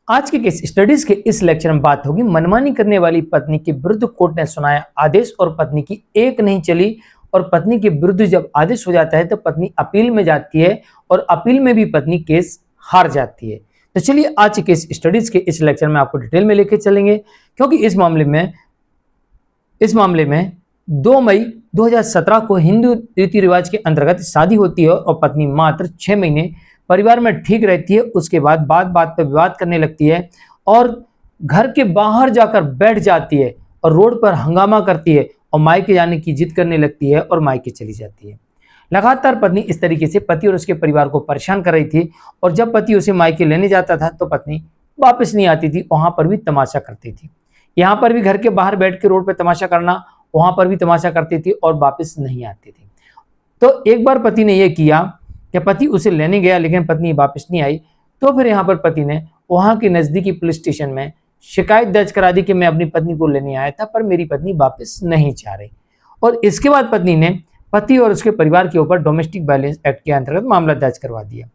आज के case studies के इस लेक्चर में बात होगी मनमानी करने वाली पत्नी के विरुद्ध कोर्ट ने सुनाया आदेश और पत्नी की एक नहीं चली। और पत्नी के विरुद्ध जब आदेश हो जाता है तो पत्नी अपील में जाती है और अपील में भी पत्नी केस हार जाती है। तो चलिए आज के केस स्टडीज के इस लेक्चर में आपको डिटेल में लेके चलेंगे, क्योंकि इस मामले में 2 मई 2017 को हिंदू रीति रिवाज के अंतर्गत शादी होती है और पत्नी मात्र 6 महीने परिवार में ठीक रहती है। उसके बाद बात बात पर विवाद करने लगती है और घर के बाहर जाकर बैठ जाती है और रोड पर हंगामा करती है और मायके जाने की जिद करने लगती है और मायके चली जाती है। लगातार पत्नी इस तरीके से पति और उसके परिवार को परेशान कर रही थी और जब पति उसे मायके लेने जाता था तो पत्नी वापस नहीं आती थी, वहां पर भी तमाशा करती थी। यहाँ पर भी घर के बाहर बैठ के रोड पर तमाशा करना, वहां पर भी तमाशा करती थी और वापस नहीं आती थी। तो एक बार पति ने यह किया कि पति उसे लेने गया लेकिन पत्नी वापस नहीं आई। तो फिर यहाँ पर पति ने वहां के नजदीकी पुलिस स्टेशन में शिकायत दर्ज करा दी कि मैं अपनी पत्नी को लेने आया था पर मेरी पत्नी वापस नहीं जा रही। और इसके बाद पत्नी ने पति और उसके परिवार के ऊपर डोमेस्टिक वायलेंस एक्ट के अंतर्गत मामला दर्ज करवा दिया।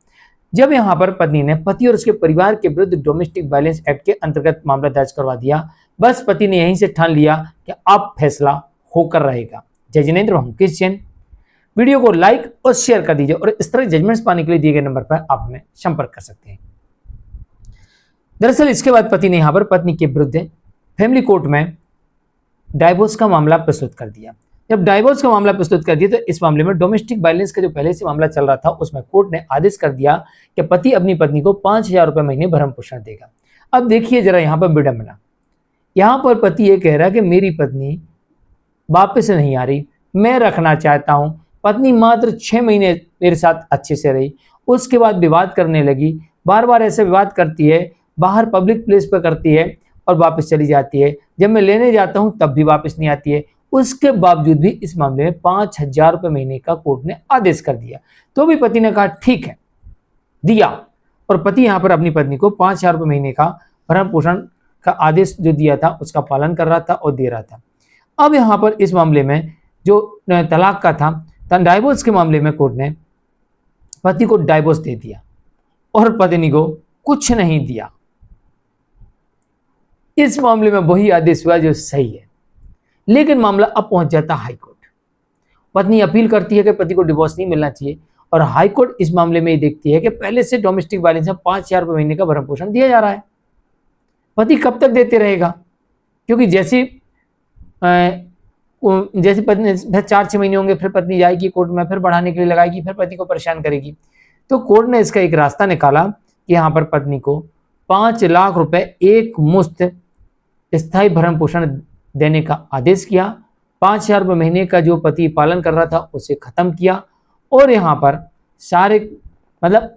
जब यहाँ पर पत्नी ने पति और उसके परिवार के विरुद्ध डोमेस्टिक वायलेंस एक्ट के अंतर्गत मामला दर्ज करवा दिया, बस पति ने यहीं से ठान लिया कि अब फैसला होकर रहेगा। जय जिनेंद्र, मुकेश जैन। वीडियो को लाइक और शेयर कर दीजिए और इस तरह जजमेंट्स पाने के लिए दिए गए नंबर पर आप हमें संपर्क कर सकते हैं। दरअसल इसके बाद पति ने यहां पर पत्नी के विरुद्ध फैमिली कोर्ट में डाइवोर्स का मामला प्रस्तुत कर दिया। जब डाइवोर्स का मामला प्रस्तुत कर दिया तो इस मामले में डोमेस्टिक वायलेंस का जो पहले से मामला चल रहा था उसमें कोर्ट ने आदेश कर दिया कि पति अपनी पत्नी को 5,000 रुपये महीने भरण पोषण देगा। अब देखिए जरा यहाँ पर विडंबना, यहाँ पर पति ये कह रहा है कि मेरी पत्नी वापस नहीं आ रही, मैं रखना चाहता हूं। पत्नी मात्र 6 महीने मेरे साथ अच्छे से रही, उसके बाद विवाद करने लगी, बार बार ऐसे विवाद करती है, बाहर पब्लिक प्लेस पर करती है और वापस चली जाती है। जब मैं लेने जाता हूं तब भी वापस नहीं आती है। उसके बावजूद भी इस मामले में 5,000 रुपये महीने का कोर्ट ने आदेश कर दिया। तो भी पति ने कहा ठीक है, दिया। और पति यहाँ पर अपनी पत्नी को 5,000 रुपये महीने का भरण पोषण का आदेश जो दिया था उसका पालन कर रहा था और दे रहा था। अब यहाँ पर इस मामले में जो तलाक का था, डाइवोर्स के मामले में कोर्ट ने पति को डाइवोर्स दे दिया और पत्नी को कुछ नहीं दिया। इस मामले में वही आदेश हुआ जो सही है, लेकिन मामला अब पहुंच जाता हाई कोर्ट। पत्नी अपील करती है कि पति को डिवोर्स नहीं मिलना चाहिए और हाई कोर्ट इस मामले में ये देखती है कि पहले से डोमेस्टिक वायलेंस में 5,000 रुपये महीने का भरण पोषण दिया जा रहा है, पति कब तक देते रहेगा? क्योंकि जैसे पत्नी 4-6 महीने होंगे फिर पत्नी जाएगी कोर्ट में, फिर बढ़ाने के लिए लगाएगी, फिर पति को परेशान करेगी। तो कोर्ट ने इसका एक रास्ता निकाला कि यहाँ पर पत्नी को 5 लाख रुपए एक मुश्त स्थायी भरण पोषण देने का आदेश किया। 5,000 रुपये महीने का जो पति पालन कर रहा था उसे खत्म किया और यहाँ पर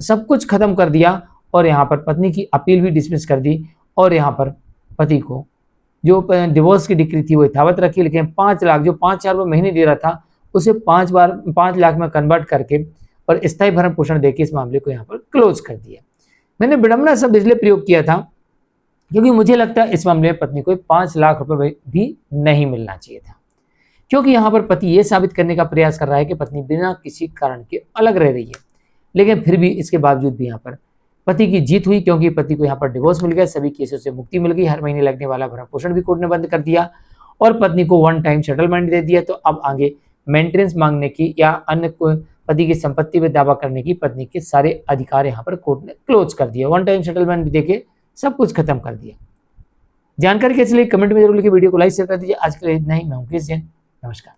सब कुछ खत्म कर दिया और यहाँ पर पत्नी की अपील भी डिसमिस कर दी और यहाँ पर पति को जो डिवोर्स की डिक्री थी वो यथावत रखी, लेकिन 5 लाख जो 5,000 रुपये महीने दे रहा था उसे 5 लाख में कन्वर्ट करके और स्थायी भरण पोषण देके इस मामले को यहाँ पर क्लोज कर दिया। मैंने विडंबना शब्द इसलिए प्रयोग किया था क्योंकि मुझे लगता है इस मामले में पत्नी को 5 लाख रुपये भी नहीं मिलना चाहिए था, क्योंकि यहाँ पर पति ये साबित करने का प्रयास कर रहा है कि पत्नी बिना किसी कारण के अलग रह रही है। लेकिन फिर भी इसके बावजूद भी यहाँ पर पति की जीत हुई, क्योंकि पति को यहाँ पर डिवोर्स मिल गया, सभी केसों से मुक्ति मिल गई, हर महीने लगने वाला भरण पोषण भी कोर्ट ने बंद कर दिया और पत्नी को 1 टाइम सेटलमेंट दे दिया। तो अब आगे मेंटेनेंस मांगने की या अन्य पति की संपत्ति पर दावा करने की पत्नी के सारे अधिकार यहाँ पर कोर्ट ने क्लोज कर दिया। 1 टाइम सेटलमेंट भी देके सब कुछ खत्म कर दिया। जानकारी कैसी लगी कमेंट में जरूर लिखिए, वीडियो को लाइक शेयर कर दीजिए। आज के लिए इतना ही। मैं मुकेश जैन, नमस्कार।